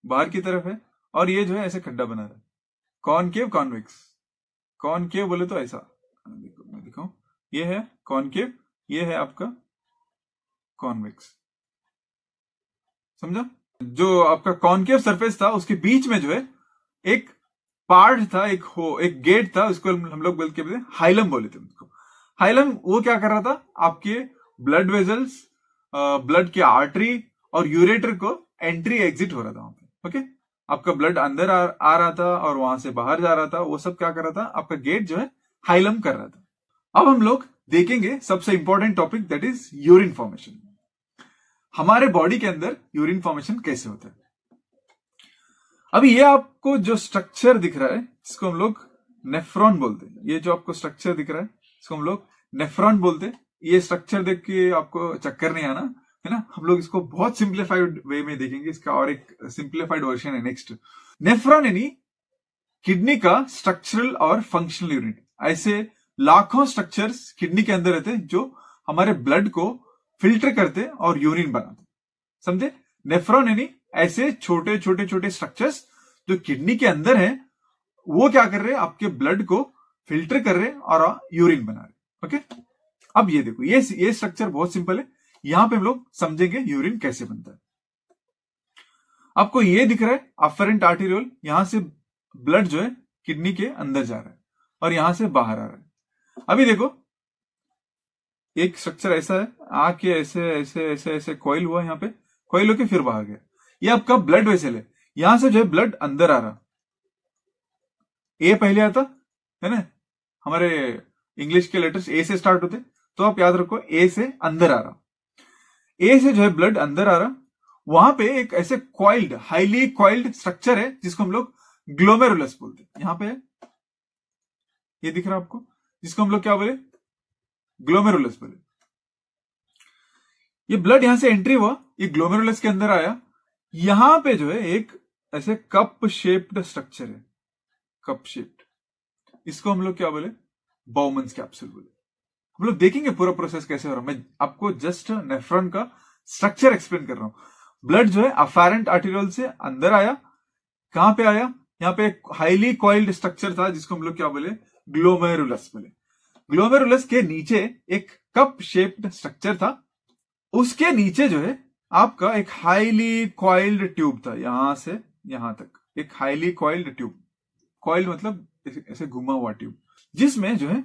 बाहर की तरफ है, और ये जो है ऐसे खड्डा बना रहा है। Concave, convex. कॉनकेव बोले तो ऐसा, देखो मैं दिखाऊं, ये है कॉनकेव, ये है आपका कॉन्वेक्स, समझा? जो आपका कॉनकेव सरफेस था उसके बीच में जो है एक पार्ट था, एक गेट था, उसको हम लोग बोलते हैं हाइलम बोले थे उसको। हाइलम वो क्या कर रहा था? आपके ब्लड वेजल्स, ब्लड के आर्टरी और यूरेटर को एंट्री एग्जिट हो रहा था वहां पे। ओके, आपका ब्लड अंदर आ रहा था और वहां से बाहर जा रहा था, वो सब क्या कर रहा था? आपका गेट जो है हाइलम कर रहा था। अब हम लोग देखेंगे सबसे important topic, that is urine formation. हमारे बॉडी के अंदर यूरिन फॉर्मेशन कैसे होता है? अभी ये आपको जो स्ट्रक्चर दिख रहा है इसको हम लोग नेफ्रॉन बोलते हैं। ये जो आपको स्ट्रक्चर दिख रहा है इसको हम लोग नेफ्रॉन बोलते हैं। ये स्ट्रक्चर देख के आपको चक्कर नहीं आना, है ना? हम लोग इसको बहुत सिंप्लीफाइड वे में देखेंगे, इसका और एक सिंप्लीफाइड वर्जन है नेक्स्ट। नेफ्रॉन यानी किडनी का स्ट्रक्चरल और फंक्शनल यूनिट। ऐसे लाखों स्ट्रक्चर्स किडनी के अंदर रहते हैं जो हमारे ब्लड को फिल्टर करते और यूरिन बनाते। समझे? नेफ्रॉन यानी ऐसे छोटे छोटे छोटे स्ट्रक्चर्स जो किडनी के अंदर है, वो क्या कर रहे हैं, आपके ब्लड को फिल्टर कर रहे और यूरिन बना रहे। ओके, अब ये देखो, ये स्ट्रक्चर बहुत सिंपल है। यहां पे हम लोग समझेंगे यूरिन कैसे बनता है। आपको ये दिख रहा है अफरेंट आर्टेरियोल, यहां से ब्लड जो है किडनी के अंदर जा रहा है और यहां से बाहर आ रहा है। अभी देखो, एक स्ट्रक्चर ऐसा है, आके ऐसे ऐसे ऐसे ऐसे कॉइल हुआ, यहाँ पे कॉइल होके फिर बाहर गया। ये आपका ब्लड वेसल है, यहां से जो है ब्लड अंदर आ रहा। ए पहले आता है ना, हमारे इंग्लिश के लेटर्स ए से स्टार्ट होते, तो आप याद रखो ए से अंदर आ रहा। ए से जो है ब्लड अंदर आ रहा, वहां पे एक ऐसे कॉइल्ड, हाईली कॉइल्ड स्ट्रक्चर है जिसको हम लोग ग्लोमेरुलस बोलते हैं। यहां पे है, ये दिख रहा है आपको, जिसको हम लोग क्या बोले, ग्लोमेरुलस बोले। ये ब्लड यहां से एंट्री हुआ, ये ग्लोमेरुलस के अंदर आया, यहां पे जो है एक ऐसे कप शेप्ड स्ट्रक्चर है, कप शेप्ड, इसको हम लोग क्या बोले, बाउमन्स कैप्सूल बोले। हम लोग देखेंगे पूरा प्रोसेस कैसे हो रहा है, मैं आपको जस्ट नेफ्रॉन का स्ट्रक्चर एक्सप्लेन कर रहा हूं। ब्लड जो है अफेरेंट आर्टेरियोल से अंदर आया, कहां पे आया, यहां पे एक हाईली कॉइल्ड स्ट्रक्चर था जिसको हम लोग क्या बोले, ग्लोमेरुलस बोले। ग्लोमेरुलस के नीचे एक कप शेप्ड स्ट्रक्चर था, उसके नीचे जो है आपका एक हाईली कॉइल्ड ट्यूब था, यहां से यहां तक एक हाईली कॉइल्ड ट्यूब। कॉइल्ड मतलब ऐसे घुमा हुआ ट्यूब, जिसमें जो है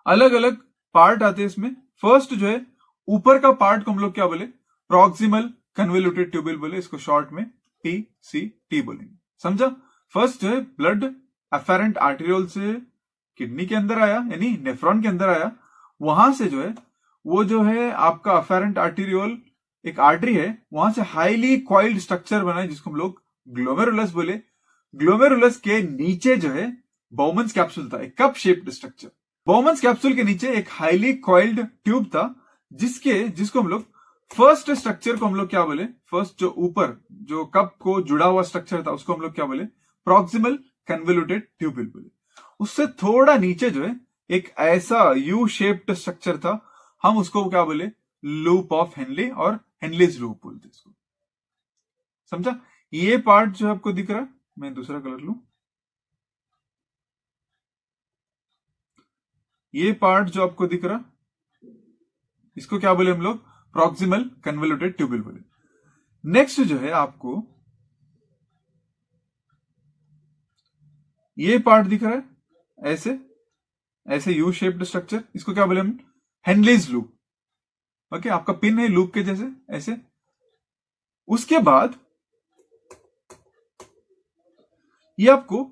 अलग अलग पार्ट आते हैं। इसमें फर्स्ट जो है ऊपर का पार्ट को हम लोग क्या बोले, प्रॉक्सिमल कन्वोल्यूटेड ट्यूबुल बोले, इसको शॉर्ट में PCT बोलेंगे। समझा? फर्स्ट जो है ब्लड अफेरेंट आर्टेरियोल से किडनी के अंदर आया, यानी नेफ्रॉन के अंदर आया, वहां से जो है वो जो है आपका अफेरेंट आर्टेरियोल एक आर्टरी है, वहां से हाईली कॉइल्ड स्ट्रक्चर बना है जिसको हम लोग ग्लोमेरुलस बोले। ग्लोमेरुलस के नीचे जो है बाउमन्स कैप्सूल था, एक कप शेप्ड स्ट्रक्चर। बाउमन्स कैप्सूल के नीचे एक हाईली कॉइल्ड ट्यूब था, जिसको हम लोग फर्स्ट स्ट्रक्चर को हम लोग क्या बोले, फर्स्ट जो ऊपर जो कप को जुड़ा हुआ स्ट्रक्चर था उसको हम लोग क्या बोले, प्रॉक्सिमल कन्वोल्यूटेड ट्यूबुल बोले। उससे थोड़ा नीचे जो है एक ऐसा यू शेप्ड स्ट्रक्चर था, हम उसको क्या बोले, लूप ऑफ हेनले और हेनलेज लूप बोलते इसको। समझा? ये पार्ट जो आपको दिख रहा है, मैं दूसरा कलर लू, ये पार्ट जो आपको दिख रहा, इसको क्या बोले हम लोग, प्रॉक्सिमल कन्वोल्यूटेड ट्यूबुल बोले। नेक्स्ट जो है आपको ये पार्ट दिख रहा है, ऐसे ऐसे यू शेप्ड स्ट्रक्चर, इसको क्या बोले हम, हेनलेज लूप। ओके, आपका पिन है लूप के जैसे ऐसे। उसके बाद ये आपको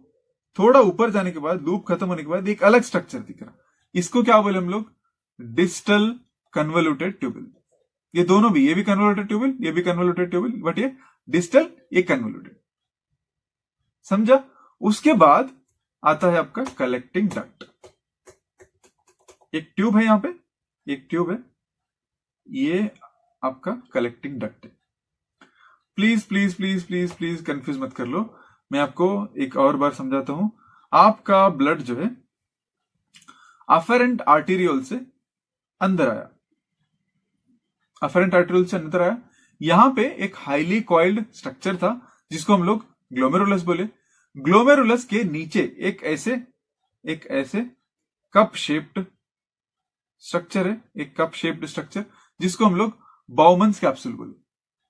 थोड़ा ऊपर जाने के बाद, लूप खत्म होने के बाद एक अलग स्ट्रक्चर दिख रहा, इसको क्या बोले हम लोग, डिस्टल कन्वोल्यूटेड ट्यूबुल। ये दोनों भी, ये भी कन्वोल्यूटेड ट्यूबुल, ये भी कन्वोल्यूटेड ट्यूबुल, बट ये डिस्टल, ये कन्वोल्यूटेड। समझा? उसके बाद आता है आपका कलेक्टिंग डक्ट। एक ट्यूब है, यहां पे एक ट्यूब है, ये आपका कलेक्टिंग डक्ट है। Please please please please please confuse मत कर लो, मैं आपको एक और बार समझाता हूं। आपका ब्लड जो है अफेरेंट आर्टेरियोल से अंदर आया, अफेरेंट आर्टेरियोल से अंदर आया, यहां पे एक हाईली कॉइल्ड स्ट्रक्चर था जिसको हम लोग ग्लोमेरुलस बोले। ग्लोमेरुलस के नीचे एक ऐसे कप शेप्ड स्ट्रक्चर है, एक कप शेप्ड स्ट्रक्चर जिसको हम लोग बाउमन्स कैप्सूल बोले।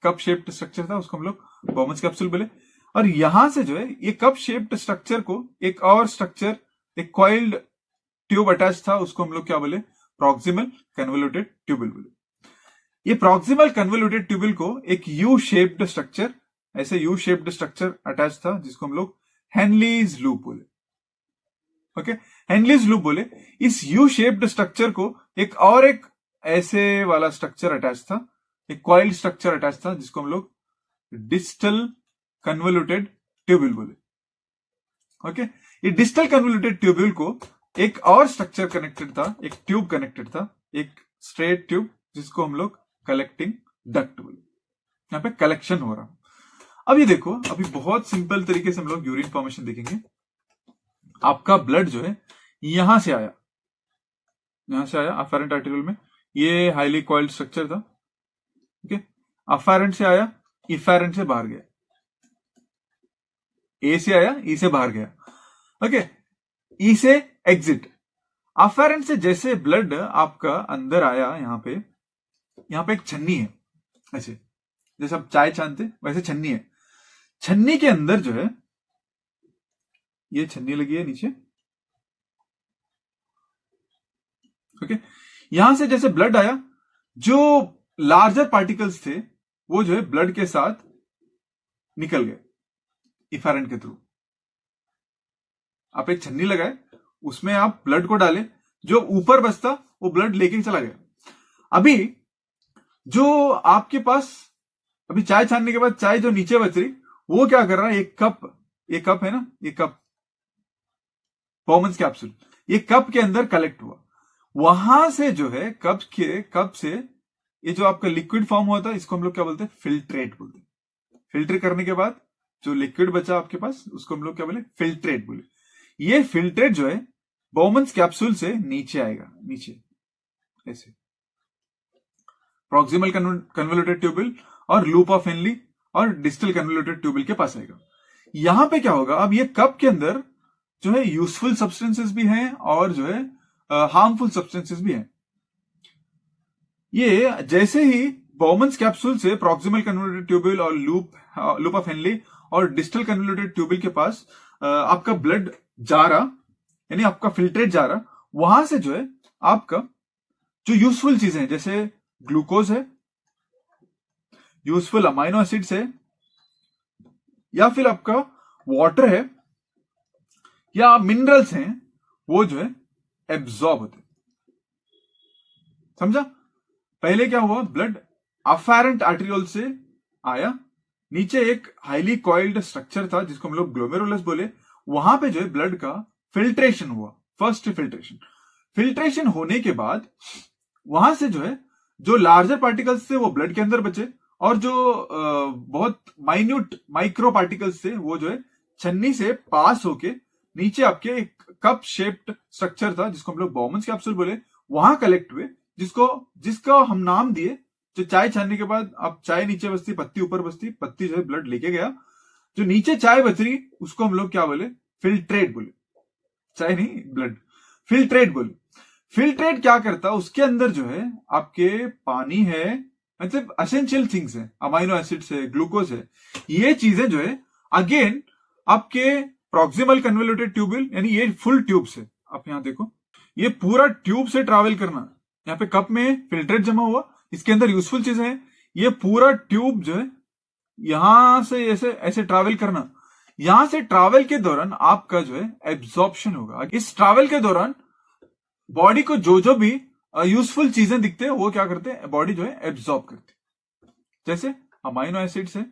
कप शेप्ड स्ट्रक्चर था, उसको हम लोग बाउमन्स कैप्सूल बोले। और यहां से जो है ये कप शेप्ड स्ट्रक्चर को एक और स्ट्रक्चर, एक कॉइल्ड ट्यूब अटैच था, उसको हम लोग क्या बोले, प्रॉक्सिमल कन्वोल्यूटेड ट्यूबुल बोले। ये प्रॉक्सिमल कन्वोल्यूटेड ट्यूबुल को एक यू शेप्ड स्ट्रक्चर, ऐसे यू शेप्ड स्ट्रक्चर अटैच था जिसको हम लोग हेनलीज लूप बोले। ओके, हेनलीज लूप बोले। इस यू शेप्ड स्ट्रक्चर को एक ऐसे वाला स्ट्रक्चर अटैच था, एक कॉइल्ड स्ट्रक्चर अटैच था जिसको हम लोग डिस्टल कन्वोल्यूटेड ट्यूबुल बोले। ओके, ये डिस्टल कन्वोल्यूटेड ट्यूबुल को एक और स्ट्रक्चर कनेक्टेड था, एक ट्यूब कनेक्टेड था, एक स्ट्रेट ट्यूब जिसको हम लोग कलेक्टिंग डक्ट बोले। यहां पे कलेक्शन हो रहा। अब ये देखो, अभी बहुत सिंपल तरीके से हम लोग यूरिन फॉर्मेशन देखेंगे। आपका ब्लड जो है यहां से आया, यहां से आया अफेरेंट आर्टेरियोल में, ये हाईली कॉइल्ड स्ट्रक्चर था। ठीक है, अफेरेंट से आया, इफेरेंट से बाहर गया, ए से आया, ई से बाहर गया। ओके, ई से एग्जिट। अफेरेंट से जैसे ब्लड आपका अंदर आया, यहां पे एक छन्नी है, ऐसे जैसे आप चाय छानते वैसे छन्नी है। छन्नी के अंदर जो है, ये छन्नी लगी है नीचे। ओके, यहां से जैसे ब्लड आया, जो लार्जर पार्टिकल्स थे वो जो है ब्लड के साथ निकल गए इफेरेंट के थ्रू। आप एक छन्नी लगाए, उसमें आप ब्लड को डाले, जो ऊपर बचता वो ब्लड लेके चला गया। अभी जो आपके पास अभी चाय छानने के बाद चाय जो नीचे बच रही, वो क्या कर रहा है, एक कप है ना, ये कप बॉमन्स कैप्सूल, ये कप के अंदर कलेक्ट हुआ। वहां से जो है कप से ये जो आपका लिक्विड फॉर्म हुआ था, इसको हम लोग क्या बोलते हैं, फिल्ट्रेट बोलते हैं। फिल्टर करने के बाद जो लिक्विड बचा आपके पास, उसको हम लोग क्या बोले, फिल्ट्रेट बोले। ये फिल्ट्रेट जो है बॉमन्स कैप्सूल से नीचे आएगा, नीचे ऐसे प्रॉक्सिमल कन्वोल्यूटेड ट्यूबिल और लूप ऑफ हेनली और डिस्टल कन्वोल्यूटेड ट्यूबिल के पास आएगा। यहां पे क्या होगा, अब ये कप के अंदर जो है यूजफुल सब्सटेंसेस भी हैं और जो है हार्मफुल सब्सटेंसेस भी हैं। ये जैसे ही बॉमन्स कैप्सूल से प्रॉक्सिमल कन्वोल्यूटेड ट्यूबिल और लूप ऑफ हेनली और डिस्टल कन्वोल्यूटेड ट्यूबिल के पास आपका ब्लड जा रहा, यानी आपका फिल्ट्रेट जा रहा, वहां से जो है आपका जो यूजफुल चीजें हैं, जैसे ग्लूकोज है, यूजफुल अमाइनो एसिड्स है, या फिर आपका वाटर है, या मिनरल्स हैं, वो जो है एब्जॉर्ब होते। समझा? पहले क्या हुआ, ब्लड अफेरेंट आर्टेरियोल से आया, नीचे एक हाईली कॉइल्ड स्ट्रक्चर था जिसको हम लोग ग्लोमेरुलस बोले, वहां पे जो है ब्लड का फिल्ट्रेशन हुआ, फर्स्ट फिल्ट्रेशन होने के बाद वहां से जो है जो लार्जर पार्टिकल्स थे वो ब्लड के अंदर बचे, और जो बहुत माइन्यूट माइक्रो पार्टिकल्स थे वो जो है छन्नी से पास होके नीचे आपके एक कप शेप्ड स्ट्रक्चर था जिसको हम लोग बॉमन्स कैप्सूल बोले, वहां कलेक्ट हुए, जिसका हम नाम दिए। जो चाय छानने के बाद आप चाय नीचे बचती, पत्ती ऊपर बचती, पत्ती जो है ब्लड लेके गया, जो नीचे चाय बच रही उसको हम लोग क्या बोले, फिल्ट्रेट बोले। चाय नहीं, ब्लड, फिल्ट्रेट बोले। फिल्ट्रेट क्या करता, उसके अंदर जो है आपके पानी है, मतलब एसेंशियल थिंग्स है, अमाइनो एसिड्स है, ग्लूकोज है, ये चीजें जो है अगेन आपके प्रॉक्सिमल कन्वोल्यूटेड ट्यूबिल, यानी ये फुल ट्यूब से, आप यहां देखो, ये पूरा ट्यूब से ट्रैवल करना। यहाँ पे कप में फिल्ट्रेट जमा हुआ, इसके अंदर यूजफुल चीजें हैं, ये पूरा ट्यूब जो है यहां से ऐसे ट्रैवल करना। यहां से ट्रैवल के दौरान आपका जो है एब्जॉर्प्शन होगा। इस ट्रैवल के दौरान बॉडी को जो भी यूजफुल चीजें दिखते हैं वो क्या करते हैं, बॉडी जो है एब्जॉर्ब करती है। जैसे अमाइनो एसिड्स है,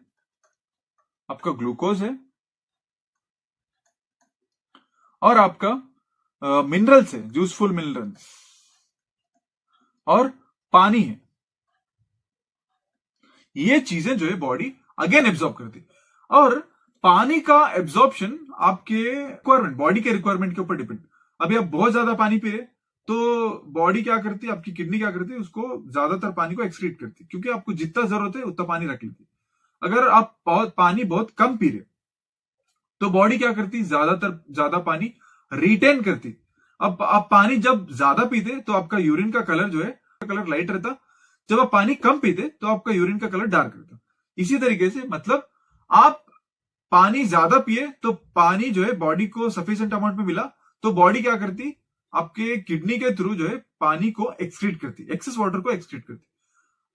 आपका ग्लूकोज है, और आपका मिनरल्स है, यूजफुल मिनरल्स, और पानी है। ये चीजें जो है बॉडी अगेन एब्जॉर्ब करती है। और पानी का एब्जॉर्प्शन आपके रिक्वायरमेंट, बॉडी के रिक्वायरमेंट के ऊपर डिपेंड। अभी आप बहुत ज्यादा पानी पी रहे तो बॉडी क्या करती है, आपकी किडनी क्या करती है, उसको ज्यादातर पानी को एक्सक्रीट करती है, क्योंकि आपको जितना जरूरत है उतना पानी रख लेती है। अगर आप पानी बहुत कम पी रहे तो बॉडी क्या करती, ज्यादा पानी रिटेन करती। अब आप पानी जब ज्यादा पीते तो आपका यूरिन का कलर जो है कलर लाइट रहता, जब आप पानी कम पीते तो आपका यूरिन का कलर डार्क रहता। इसी तरीके से मतलब आप पानी ज्यादा पिए तो पानी जो है बॉडी को सफिशिएंट अमाउंट में मिला तो बॉडी क्या करती, आपके किडनी के थ्रू जो है पानी को एक्सक्रीट करती, एक्सेस वाटर को एक्सक्रीट करती।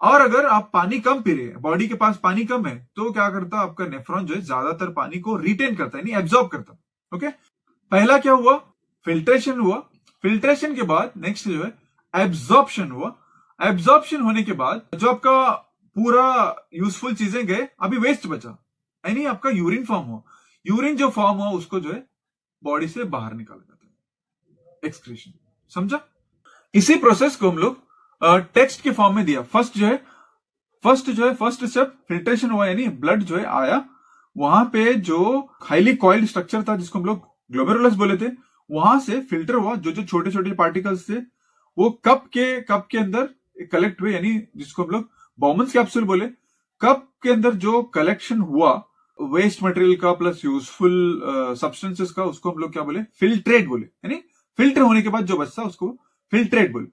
और अगर आप पानी कम पी रहे हैं, बॉडी के पास पानी कम है, तो क्या करता, आपका नेफ्रॉन जो है ज्यादातर पानी को रिटेन करता है, यानी एब्जॉर्ब करता। ओके, पहला क्या हुआ, फिल्ट्रेशन हुआ। फिल्ट्रेशन के बाद नेक्स्ट जो है एब्जॉर्प्शन हुआ। एब्जॉर्प्शन होने के बाद जो आपका पूरा यूजफुल चीजें गए, अभी वेस्ट बचा, यानी आपका यूरिन फॉर्म हुआ। यूरिन जो फॉर्म हुआ उसको जो है बॉडी से बाहर निकाला जाता है, एक्सक्रीशन। समझा? इसी प्रोसेस को हम लोग टेक्स्ट के फॉर्म में दिया। फर्स्ट स्टेप फिल्ट्रेशन हुआ, यानी ब्लड जो है आया, वहां पे जो हाईली कॉइल्ड स्ट्रक्चर था जिसको हम लोग ग्लोमेरुलस बोले थे, वहां से फिल्टर हुआ, जो छोटे छोटे पार्टिकल्स थे वो कप के अंदर कलेक्ट हुए, यानी जिसको हम लोग बॉमन्स कैप्सूल बोले, कप के अंदर जो कलेक्शन हुआ वेस्ट मटेरियल का प्लस यूजफुल सब्सटेंसेस का, उसको हम लोग क्या बोले, फिल्ट्रेट बोले, यानी फिल्टर होने के बाद जो बचता उसको फिल्ट्रेट बोले।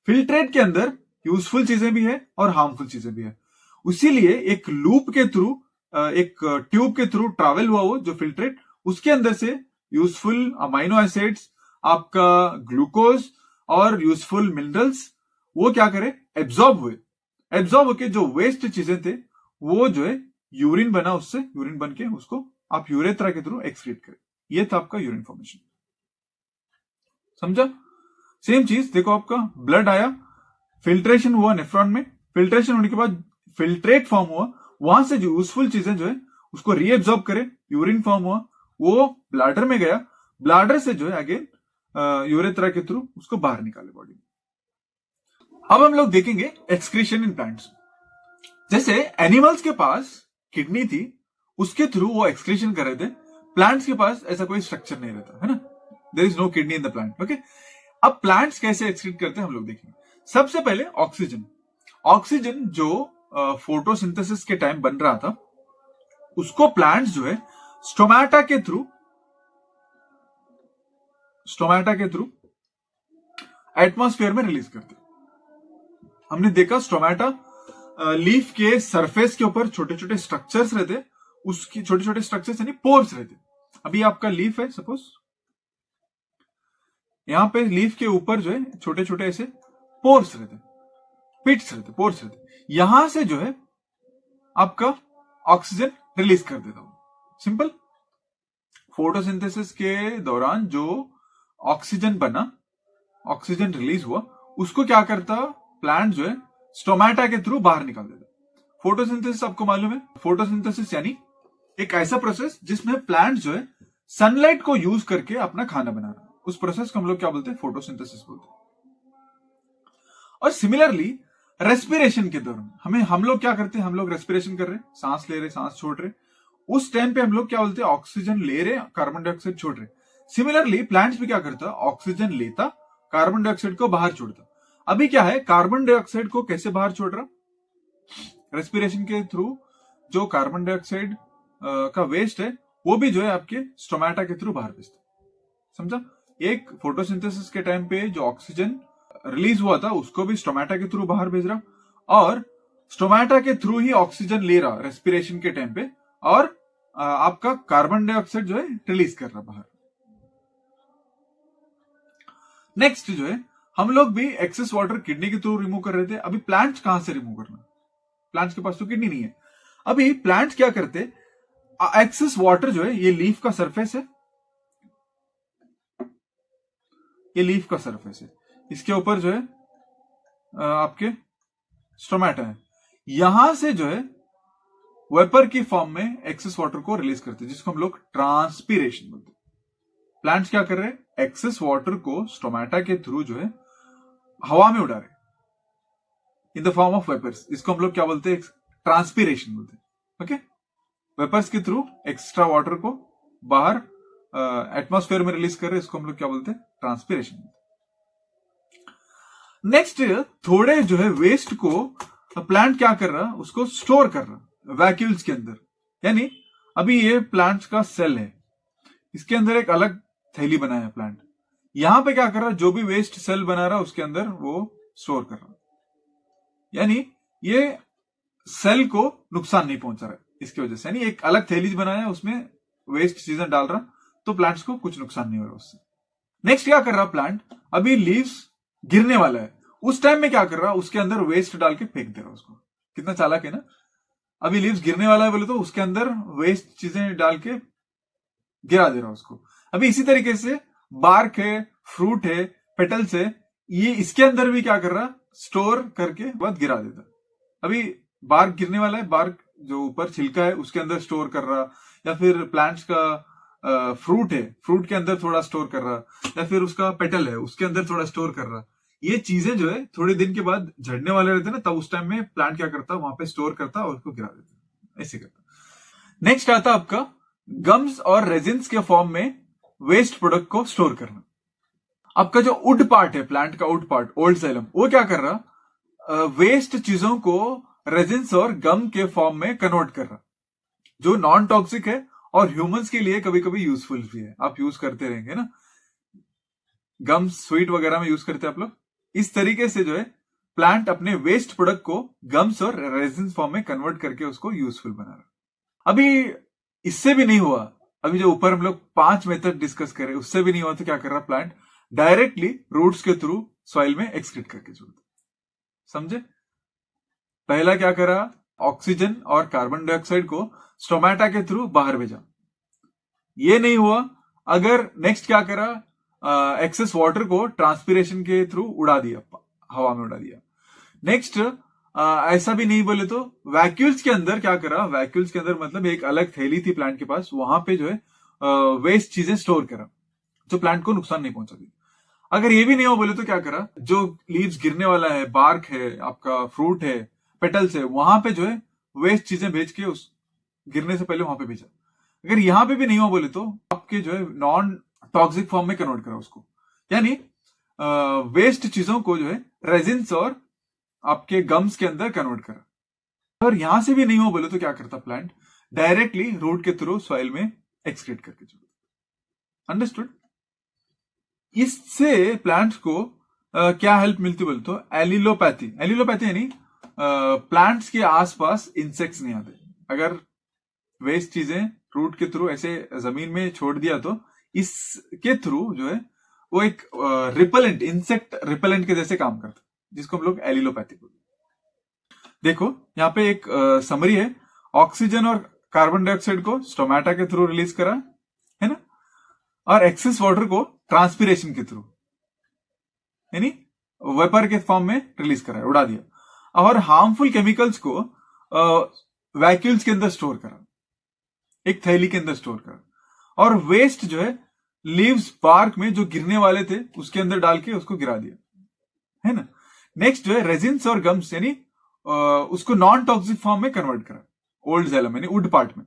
फिल्ट्रेट के अंदर यूजफुल चीजें भी है और हार्मफुल चीजें भी है, उसीलिए एक लूप के थ्रू, एक ट्यूब के थ्रू ट्रैवल हुआ वो जो फिल्ट्रेट, उसके अंदर से यूजफुल अमाइनो एसिड्स, आपका ग्लूकोज और यूजफुल मिनरल्स वो क्या करे, एब्जॉर्ब हुए। एब्जॉर्ब होके जो वेस्ट चीजें थे वो जो है यूरिन बना, उससे यूरिन बन के उसको आप यूरेथ्रा के थ्रू एक्सक्रीट करें। ये था आपका यूरिन फॉर्मेशन, समझा? सेम चीज देखो, आपका ब्लड आया, फिल्ट्रेशन हुआ नेफ्रॉन में, फिल्ट्रेशन होने के बाद फिल्ट्रेट फॉर्म हुआ, वहां से जो यूजफुल चीजें जो है उसको रीएब्जॉर्ब करे, यूरिन फॉर्म हुआ, वो ब्लैडर में गया, ब्लैडर से जो है अगेन यूरेथ्रा के थ्रू उसको बाहर निकाले बॉडी में। अब हम लोग देखेंगे एक्सक्रीशन इन प्लांट्स। जैसे एनिमल्स के पास किडनी थी, उसके थ्रू वो एक्सक्रीशन कर रहे थे, प्लांट्स के पास ऐसा कोई स्ट्रक्चर नहीं रहता है ना, there is no kidney in the plant. Okay, अब प्लांट्स कैसे एक्सक्रीट करते हैं हम लोग देखेंगे। सबसे पहले ऑक्सीजन, ऑक्सीजन जो फोटोसिंथेसिस के टाइम बन रहा था, उसको प्लांट्स जो है स्टोमेटा के थ्रू एटमॉस्फेयर में रिलीज करते। हमने देखा स्टोमेटा लीफ के सरफेस के ऊपर छोटे छोटे स्ट्रक्चर्स रहते, उसकी छोटे छोटे स्ट्रक्चर्स यानी पोर्स रहते। अभी आपका लीफ है, सपोज यहां पे लीफ के ऊपर जो है छोटे छोटे ऐसे पोर्स रहते, पिट्स रहते, पोर्स रहते, यहां से जो है आपका ऑक्सीजन रिलीज कर देता हूं। सिंपल, फोटोसिंथेसिस के दौरान जो ऑक्सीजन बना, ऑक्सीजन रिलीज हुआ, उसको क्या करता प्लांट जो है स्टोमेटा के थ्रू बाहर निकाल देता। फोटोसिंथेसिस आपको मालूम है, फोटोसिंथेसिस यानी एक ऐसा प्रोसेस जिसमें प्लांट जो है सनलाइट को यूज करके अपना खाना बना रहा है, उस प्रोसेस को हम लोग क्या बोलते हैं, फोटोसिंथेसिस बोलते हैं। और सिमिलरली रेस्पिरेशन के दौरान हम लोग क्या करते हैं, हम लोग रेस्पिरेशन कर रहे हैं, सांस ले रहे, सांस छोड़ रहे, उस टाइम पे हम लोग क्या बोलते हैं, ऑक्सीजन ले रहे, कार्बन डाइऑक्साइड छोड़ रहे। सिमिलरली प्लांट्स भी क्या करता, ऑक्सीजन लेता, कार्बन डाइऑक्साइड को बाहर छोड़ता। अभी क्या है, कार्बन डाइऑक्साइड को कैसे बाहर छोड़ रहा, रेस्पिरेशन के थ्रू जो कार्बन डाइऑक्साइड का वेस्ट है वो भी जो है आपके स्टोमेटा के थ्रू बाहर भेजता। समझा? एक फोटोसिंथेसिस के टाइम पे जो ऑक्सीजन रिलीज हुआ था उसको भी स्टोमेटा के थ्रू बाहर भेज रहा, और स्टोमेटा के थ्रू ही ऑक्सीजन ले रहा रेस्पिरेशन के टाइम पे, और आपका कार्बन डाइऑक्साइड जो है रिलीज कर रहा बाहर। नेक्स्ट जो है, हम लोग भी एक्सेस वाटर किडनी के थ्रू रिमूव कर रहे थे। अभी प्लांट्स कहां से रिमूव करना, प्लांट्स के पास तो किडनी नहीं है। अभी प्लांट्स क्या करते, एक्सेस वाटर जो है, ये लीफ का सरफेस है, ये लीफ का सरफेस है, इसके ऊपर जो है आपके स्टोमेटा है, यहां से जो है वेपर की फॉर्म में एक्सेस वाटर को रिलीज करते हैं, जिसको हम लोग ट्रांसपीरेशन बोलते हैं। प्लांट्स क्या कर रहे हैं, एक्सेस वाटर को स्टोमेटा के थ्रू जो है हवा में उड़ा रहे in the form of vapours, इसको हम लोग क्या बोलते हैं, ट्रांसपीरेशन बोलते हैं। ओके, वेपर्स के थ्रू एक्स्ट्रा वाटर को बाहर एटमॉस्फेयर में रिलीज कर रहे, इसको हम लोग क्या बोलते हैं, ट्रांसपीरेशन। नेक्स्ट, थोड़े जो है वेस्ट को प्लांट क्या कर रहा, उसको स्टोर कर रहा वैक्यूल्स के अंदर। यानी अभी ये प्लांट का सेल है, इसके अंदर एक अलग थैली बनाया है प्लांट, यहां पे क्या कर रहा, जो भी वेस्ट सेल बना रहा उसके अंदर वो स्टोर कर रहा, यानी ये सेल को नुकसान नहीं पहुंचा रहा है इसकी वजह से। यानी एक अलग थैली बनाया, उसमें वेस्ट चीजें डाल रहा, तो प्लांट्स को कुछ नुकसान नहीं हो रहा उससे। नेक्स्ट क्या कर रहा प्लांट, अभी लीव्स गिरने वाला है, उस टाइम में क्या कर रहा, उसके अंदर वेस्ट डाल के फेंक दे रहा उसको। कितना चालाक है ना, अभी लीव्स गिरने वाला है बोले तो उसके अंदर वेस्ट चीजें डाल के गिरा दे रहा उसको। अभी इसी तरीके से बार्क है, फ्रूट है, पेटल्स है, ये इसके अंदर भी क्या कर रहा, स्टोर करके बाद गिरा देता। अभी बार्क गिरने वाला है, बार्क जो ऊपर छिलका है उसके अंदर स्टोर कर रहा, या फिर प्लांट्स का फ्रूट है, फ्रूट के अंदर थोड़ा स्टोर कर रहा, या फिर उसका पेटल है उसके अंदर थोड़ा स्टोर कर रहा। ये चीजें जो है थोड़े दिन के बाद झड़ने वाले रहते ना, तब उस टाइम में प्लांट क्या करता, वहां पे स्टोर करता और उसको गिरा देता, ऐसे करता। नेक्स्ट आता आपका गम्स और रेजिन्स के फॉर्म में वेस्ट प्रोडक्ट को स्टोर करना। आपका जो वुड पार्ट है, प्लांट का वुड पार्ट, ओल्ड जाइलम, वो क्या कर रहा, वेस्ट चीजों को रेजिन्स और गम के फॉर्म में कन्वर्ट कर रहा, जो नॉन टॉक्सिक है और ह्यूमंस के लिए कभी कभी यूजफुल भी है। आप यूज करते रहेंगे ना, गम स्वीट वगैरह में यूज करते हैं आप लोग। इस तरीके से जो है प्लांट अपने वेस्ट प्रोडक्ट को गम्स और रेजिन फॉर्म में कन्वर्ट करके उसको यूजफुल बना रहा। अभी इससे भी नहीं हुआ, अभी जो ऊपर हम लोग 5 मेथड डिस्कस कर रहे हैं उससे भी नहीं हुआ, तो क्या कर रहा प्लांट, डायरेक्टली रूट्स के थ्रू सॉइल में एक्सक्रीट करके छोड़ता। समझे? पहला क्या करा, ऑक्सीजन और कार्बन डाइऑक्साइड को स्टोमेटा के थ्रू बाहर भेजा, ये नहीं हुआ। अगर नेक्स्ट क्या करा, एक्सेस वाटर को ट्रांसपिरेशन के थ्रू उड़ा दिया, हवा में उड़ा दिया। नेक्स्ट ऐसा भी नहीं बोले तो वैक्यूल्स के अंदर क्या करा, वैक्यूल्स के अंदर मतलब एक अलग थैली थी प्लांट के पास, वहां पे जो है वेस्ट चीजें स्टोर करा जो प्लांट को नुकसान नहीं पहुंचाती। अगर ये भी नहीं हो बोले तो क्या करा, जो लीव्स गिरने वाला है, बार्क है, आपका फ्रूट है, पेटल्स है, वहां पे जो है वेस्ट चीजें भेज के उस गिरने से पहले वहां पे भेजा। अगर यहां पे भी नहीं हो बोले तो आपके जो है नॉन टॉक्सिक फॉर्म में कन्वर्ट करा उसको, यानी वेस्ट चीजों को जो है रेजिन्स और आपके गम्स के अंदर कन्वर्ट करा। और यहां से भी नहीं हो बोले तो क्या करता प्लांट, डायरेक्टली रूट के थ्रू सॉइल में एक्सक्रीट करके छोड़ता। अंडरस्टूड? इससे प्लांट्स को क्या हेल्प मिलती बोले तो एलिलोपैथी। एलिलोपैथी यानी प्लांट्स के आसपास इंसेक्ट्स नहीं आते। अगर वेस्ट चीजें रूट के थ्रू ऐसे जमीन में छोड़ दिया तो इसके थ्रू जो है वो एक रिपेलेंट, इंसेक्ट रिपेलेंट के जैसे काम करता है, जिसको हम लोग एलिलोपैथी बोलते हैं। देखो यहाँ पे एक समरी है, ऑक्सीजन और कार्बन डाइऑक्साइड को स्टोमेटा के थ्रू रिलीज करा है ना, और एक्सेस वाटर को ट्रांसपिरेशन के थ्रू यानी वेपर के फॉर्म में रिलीज करा, उड़ा दिया, और हार्मफुल केमिकल्स को वैक्यूल्स के अंदर स्टोर करा, एक थैली के अंदर स्टोर करा, और वेस्ट जो है लीव्स बार्क में जो गिरने वाले थे उसके अंदर डाल के उसको गिरा दिया, है ना। नेक्स्ट जो है रेजिन्स और गम्स यानी उसको नॉन टॉक्सिक फॉर्म में कन्वर्ट करा, ओल्ड जाइलम यानी वुड पार्ट में,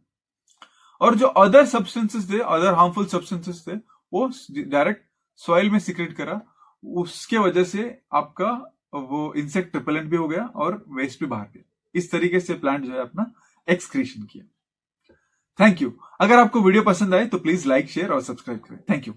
और जो अदर सब्सटेंसेस थे, अदर हार्मफुल सब्सटेंसेस थे, वो डायरेक्ट सॉइल में सीक्रेट करा। उसके वजह से आपका वो इंसेक्ट रिपेलेंट भी हो गया और वेस्ट भी बाहर गया। इस तरीके से प्लांट जो है अपना एक्सक्रीशन किया। Thank you. अगर आपको वीडियो पसंद आए तो प्लीज लाइक, शेयर और सब्सक्राइब करें। Thank you.